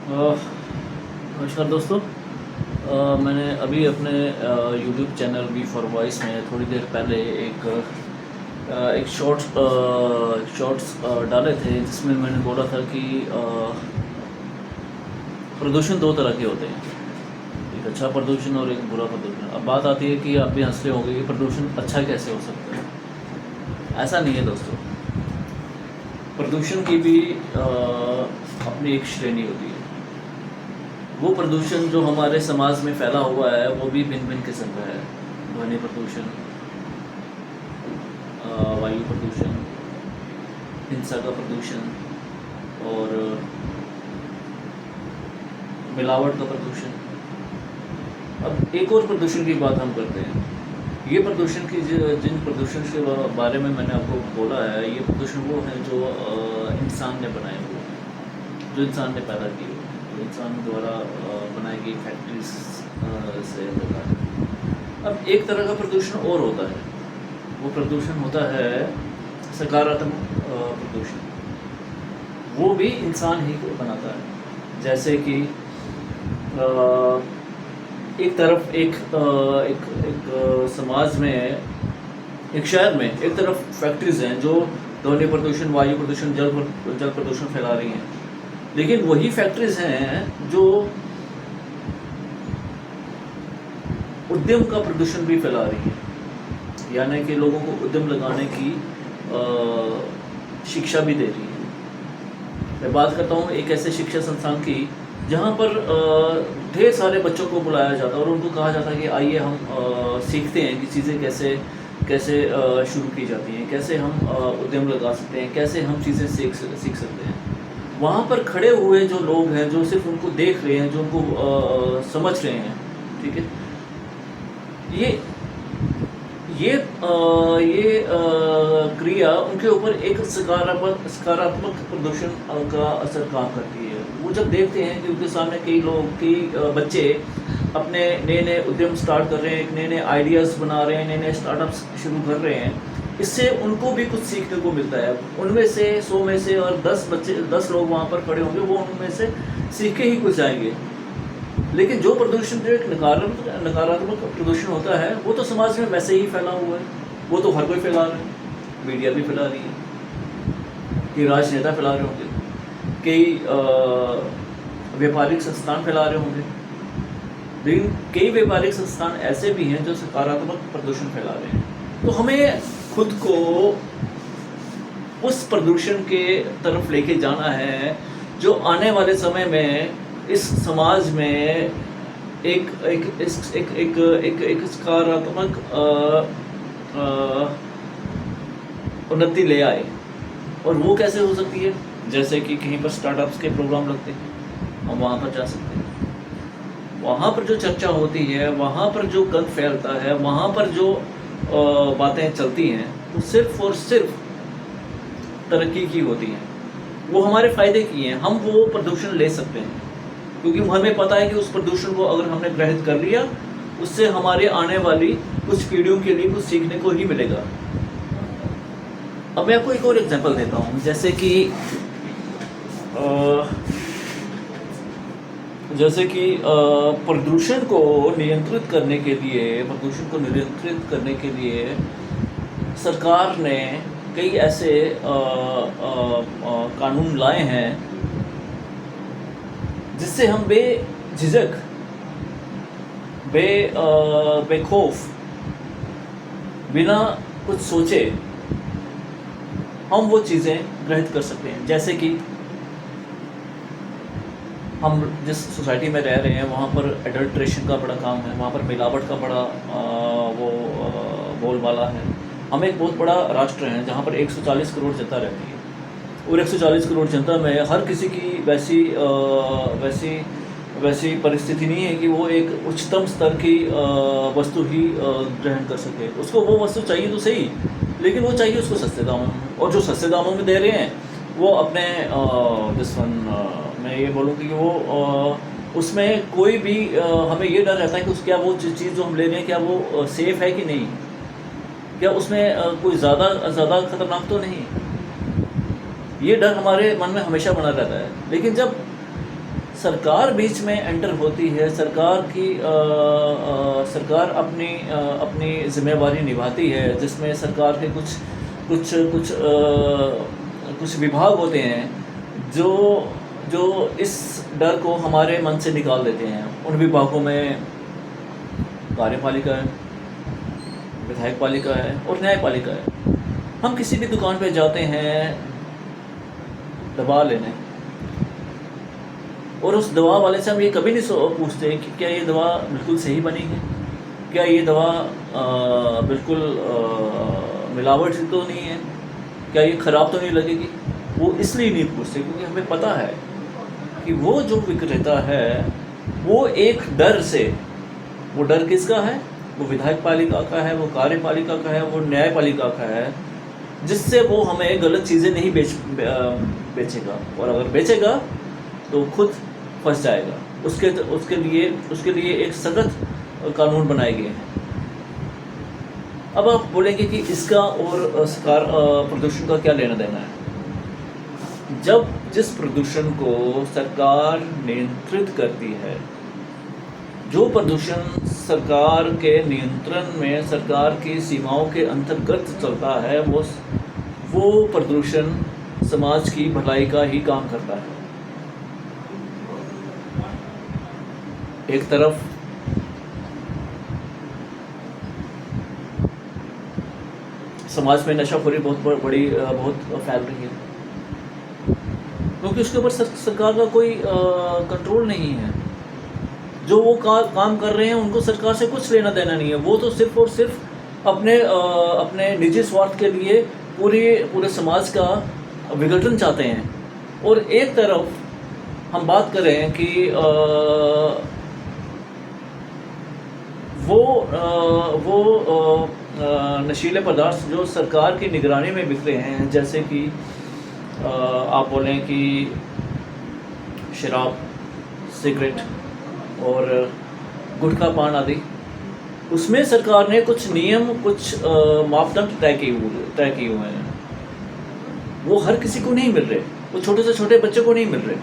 नमस्कार दोस्तों। मैंने अभी अपने YouTube channel V for voice में थोड़ी देर पहले एक शॉर्ट्स डाले थे जिसमें मैंने बोला था कि प्रदूषण दो तरह के होते हैं, एक अच्छा प्रदूषण और एक बुरा प्रदूषण। अब बात आती है कि आप भी हंस रहे होंगे कि प्रदूषण अच्छा कैसे हो सकता है। ऐसा नहीं है दोस्तों, प्रदूषण की भी अपनी एक श्रेणी होती है। वो प्रदूषण जो हमारे समाज में फैला हुआ है वो भी भिन्न भिन्न किस्म का है। ध्वनि प्रदूषण, वायु प्रदूषण, हिंसा का प्रदूषण और मिलावट का प्रदूषण। अब एक और प्रदूषण की बात हम करते हैं। ये प्रदूषण की जिन प्रदूषण के बारे में मैंने आपको बोला है, ये प्रदूषण वो हैं जो इंसान ने बनाए हुए हैं, जो इंसान ने पैदा किए हुए हैं, जो इंसान द्वारा बनाई गई फैक्ट्रीज से होता है। अब एक तरह का प्रदूषण और होता है, वो प्रदूषण होता है सकारात्मक प्रदूषण। वो भी इंसान ही को बनाता है। जैसे कि एक तरफ एक समाज में, एक शहर में एक तरफ फैक्ट्रीज हैं जो ध्वनि प्रदूषण, वायु प्रदूषण, जल प्रदूषण फैला रही हैं। लेकिन वही फैक्ट्रीज हैं जो उद्यम का प्रदूषण भी फैला रही हैं, यानी कि लोगों को उद्यम लगाने की शिक्षा भी दे रही है। मैं बात करता हूँ एक ऐसे शिक्षा संस्थान की जहाँ पर ढेर सारे बच्चों को बुलाया जाता है और उनको कहा जाता है कि आइए हम सीखते हैं कि चीज़ें कैसे कैसे शुरू की जाती हैं, कैसे हम उद्यम लगा सकते हैं, कैसे हम चीज़ें सीख सकते हैं। वहाँ पर खड़े हुए जो लोग हैं, जो सिर्फ उनको देख रहे हैं, जो उनको समझ रहे हैं, ठीक है, ये क्रिया उनके ऊपर एक सकारात्मक प्रदूषण का असर काम करती है। वो जब देखते हैं कि उनके सामने कई बच्चे अपने नए नए उद्यम स्टार्ट कर रहे हैं, नए नए आइडियाज़ बना रहे हैं, नए नए स्टार्टअप्स शुरू कर रहे हैं, इससे उनको भी कुछ सीखने को मिलता है। उनमें से 100 में से और 10 लोग वहाँ पर खड़े होंगे, वो उनमें से सीख के ही कुछ जाएंगे। लेकिन जो प्रदूषण, जो एक नकारात्मक प्रदूषण होता है, वो तो समाज में वैसे ही फैला हुआ है। वो तो हर कोई फैला रहा है, मीडिया भी फैला रही है, कई राजनेता फैला रहे होंगे, कई व्यापारिक संस्थान फैला रहे होंगे। लेकिन कई व्यापारिक संस्थान ऐसे भी हैं जो सकारात्मक प्रदूषण फैला रहे हैं। तो हमें खुद को उस प्रदूषण के तरफ लेके जाना है जो आने वाले समय में इस समाज में एक सकारात्मक उन्नति ले आए। और वो कैसे हो सकती है? जैसे कि कहीं पर स्टार्टअप्स के प्रोग्राम लगते हैं, हम वहाँ पर जा सकते हैं। वहाँ पर जो चर्चा होती है, वहाँ पर जो गंद फैलता है, वहाँ पर जो बातें चलती हैं, वो सिर्फ और सिर्फ तरक्की की होती हैं, वो हमारे फ़ायदे की हैं। हम वो प्रदूषण ले सकते हैं क्योंकि हमें पता है कि उस प्रदूषण को अगर हमने ग्रहित कर लिया, उससे हमारे आने वाली कुछ पीढ़ियों के लिए कुछ सीखने को ही मिलेगा। अब मैं आपको एक और एग्जांपल देता हूँ। जैसे कि प्रदूषण को नियंत्रित करने के लिए सरकार ने कई ऐसे कानून लाए हैं जिससे हम बेझिझक, बेखौफ, बिना कुछ सोचे हम वो चीज़ें ग्रहित कर सकते हैं। जैसे कि हम जिस सोसाइटी में रह रहे हैं, वहाँ पर एडल्ट्रेशन का बड़ा काम है, वहाँ पर मिलावट का बड़ा बोलबाला है। हम एक बहुत बड़ा राष्ट्र हैं जहाँ पर 140 करोड़ जनता रहती है, और 140 करोड़ जनता में हर किसी की वैसी परिस्थिति नहीं है कि वो एक उच्चतम स्तर की वस्तु ही ग्रहण कर सके। उसको वो वस्तु चाहिए तो सही, लेकिन वो चाहिए उसको सस्ते दामों में, और जो सस्ते दामों में दे रहे हैं वो अपने मैं ये बोलूँगी कि वो उसमें कोई भी हमें ये डर रहता है कि क्या वो चीज़ जो हम ले रहे हैं, क्या वो सेफ़ है कि नहीं, क्या उसमें कोई ज़्यादा खतरनाक तो नहीं। ये डर हमारे मन में हमेशा बना रहता है। लेकिन जब सरकार बीच में एंटर होती है, सरकार अपनी जिम्मेवारी निभाती है, जिसमें सरकार के कुछ विभाग होते हैं जो जो इस डर को हमारे मन से निकाल देते हैं। उन विभागों में कार्यपालिका है, विधायक पालिका है और न्यायपालिका है। हम किसी भी दुकान पे जाते हैं दवा लेने, और उस दवा वाले से हम ये कभी नहीं पूछते कि क्या ये दवा बिल्कुल सही बनी है, क्या ये दवा बिल्कुल मिलावट तो नहीं है, क्या ये ख़राब तो नहीं लगेगी। वो इसलिए नहीं पूछते क्योंकि हमें पता है कि वो जो विक्रेता है वो एक डर से, वो डर किसका है, वो विधायक पालिका का है, वो कार्यपालिका का है, वो न्यायपालिका का है, जिससे वो हमें गलत चीज़ें नहीं बेचेगा। और अगर बेचेगा तो खुद फंस जाएगा। उसके लिए एक सख्त कानून बनाए गए हैं। अब आप बोलेंगे कि इसका और प्रदूषण का क्या लेना देना है। जब जिस प्रदूषण को सरकार नियंत्रित करती है, जो प्रदूषण सरकार के नियंत्रण में, सरकार की सीमाओं के अंतर्गत चलता है, वो प्रदूषण समाज की भलाई का ही काम करता है। एक तरफ समाज में नशाखोरी बहुत फैल रही है, क्योंकि उसके ऊपर सरकार का कोई कंट्रोल नहीं है। जो वो काम कर रहे हैं उनको सरकार से कुछ लेना देना नहीं है। वो तो सिर्फ और सिर्फ अपने निजी स्वार्थ के लिए पूरे समाज का विघटन चाहते हैं। और एक तरफ हम बात करें कि वो नशीले पदार्थ जो सरकार की निगरानी में बिक रहे हैं, जैसे कि आप बोलें कि शराब, सिगरेट और गुटखा पान आदि, उसमें सरकार ने कुछ नियम, कुछ मापदंड तय किए हुए हैं। वो हर किसी को नहीं मिल रहे, वो छोटे से छोटे बच्चे को नहीं मिल रहे।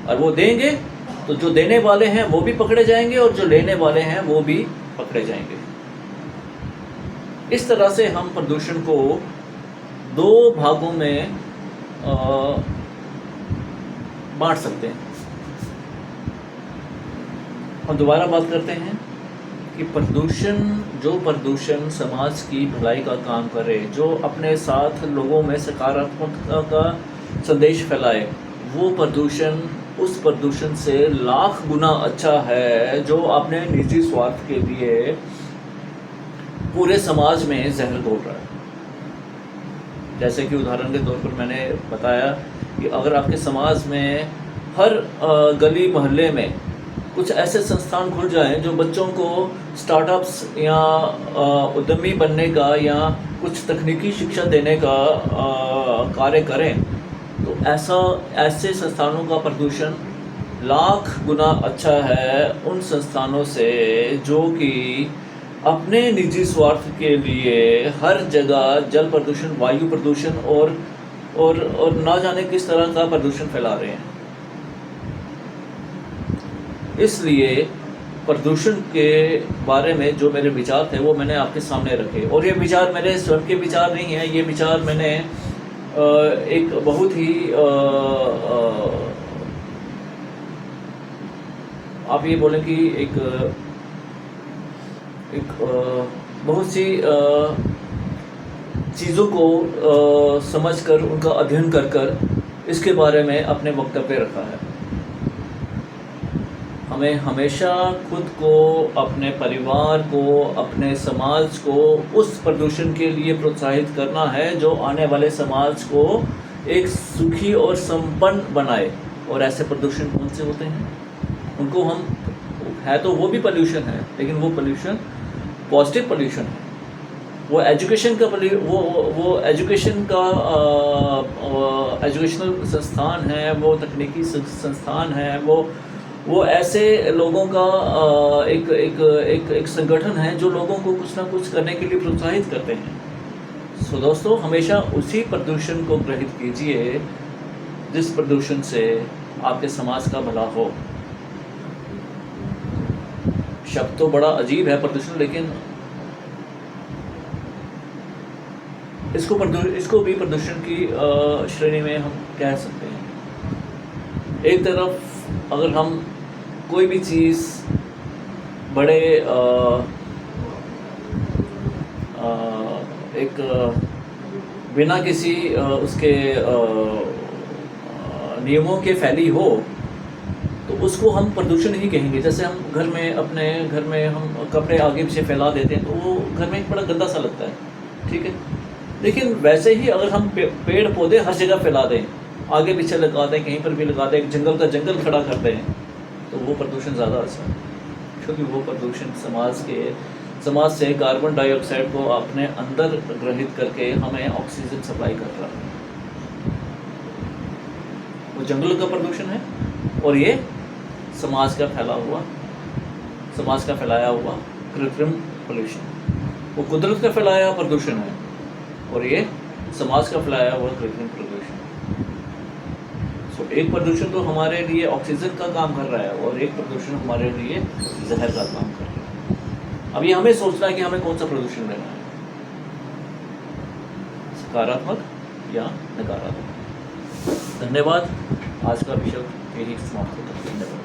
और वो देंगे तो जो देने वाले हैं वो भी पकड़े जाएंगे और जो लेने वाले हैं वो भी पकड़े जाएंगे। इस तरह से हम प्रदूषण को दो भागों में बांट सकते हैं। हम दोबारा बात करते हैं कि जो प्रदूषण समाज की भलाई का काम करे, जो अपने साथ लोगों में सकारात्मकता का संदेश फैलाए, वो प्रदूषण उस प्रदूषण से लाख गुना अच्छा है जो अपने निजी स्वार्थ के लिए पूरे समाज में जहर घोल रहा है। जैसे कि उदाहरण के तौर पर मैंने बताया कि अगर आपके समाज में हर गली मोहल्ले में कुछ ऐसे संस्थान खुल जाएं जो बच्चों को स्टार्टअप्स या उद्यमी बनने का या कुछ तकनीकी शिक्षा देने का कार्य करें, तो ऐसे संस्थानों का प्रदूषण लाख गुना अच्छा है उन संस्थानों से जो कि अपने निजी स्वार्थ के लिए हर जगह जल प्रदूषण, वायु प्रदूषण और ना जाने किस तरह का प्रदूषण फैला रहे हैं। इसलिए प्रदूषण के बारे में जो मेरे विचार थे वो मैंने आपके सामने रखे। और ये विचार मेरे स्वयं के विचार नहीं हैं, ये विचार मैंने एक बहुत ही आप ये बोलें कि एक बहुत सी चीज़ों को समझकर, उनका अध्ययन कर इसके बारे में अपने वक्तव्य रखा है। हमें हमेशा खुद को, अपने परिवार को, अपने समाज को उस प्रदूषण के लिए प्रोत्साहित करना है जो आने वाले समाज को एक सुखी और संपन्न बनाए। और ऐसे प्रदूषण कौन से होते हैं? उनको हम है तो वो भी पोल्यूशन है, लेकिन वो पोल्यूशन पॉजिटिव पोल्यूशन है। वो एजुकेशन का एजुकेशनल संस्थान है, वो तकनीकी संस्थान है, वो ऐसे लोगों का एक संगठन है जो लोगों को कुछ ना कुछ करने के लिए प्रोत्साहित करते हैं। सो दोस्तों, हमेशा उसी प्रदूषण को ग्रहित कीजिए जिस प्रदूषण से आपके समाज का भला हो। शब्द तो बड़ा अजीब है प्रदूषण, लेकिन इसको भी प्रदूषण की श्रेणी में हम कह सकते हैं। एक तरफ अगर हम कोई भी चीज़ बड़े एक बिना किसी उसके नियमों के फैली हो तो उसको हम प्रदूषण ही कहेंगे। जैसे हम घर में, अपने घर में हम कपड़े आगे पीछे फैला देते हैं तो वो घर में एक बड़ा गंदा सा लगता है, ठीक है। लेकिन वैसे ही अगर हम पेड़ पौधे हर जगह फैला दें, आगे पीछे लगा दें, कहीं पर भी लगा दें, एक जंगल का जंगल खड़ा कर दें, तो वो प्रदूषण ज़्यादा अच्छा है, क्योंकि वो प्रदूषण समाज से कार्बन डाइऑक्साइड को अपने अंदर ग्रहित करके हमें ऑक्सीजन सप्लाई कर रहा है। वो जंगल का प्रदूषण है और ये समाज का फैलाया हुआ कृत्रिम पोल्यूशन। वो कुदरत का फैलाया प्रदूषण है और ये समाज का फैलाया हुआ कृत्रिम प्रदूषण। सो एक प्रदूषण तो हमारे लिए ऑक्सीजन का काम कर रहा है और एक प्रदूषण हमारे लिए जहर का काम कर रहा है। अब ये हमें सोचना है कि हमें कौन सा प्रदूषण लेना है, सकारात्मक या नकारात्मक। धन्यवाद। आज का विषय यही समाप्त होता है। धन्यवाद।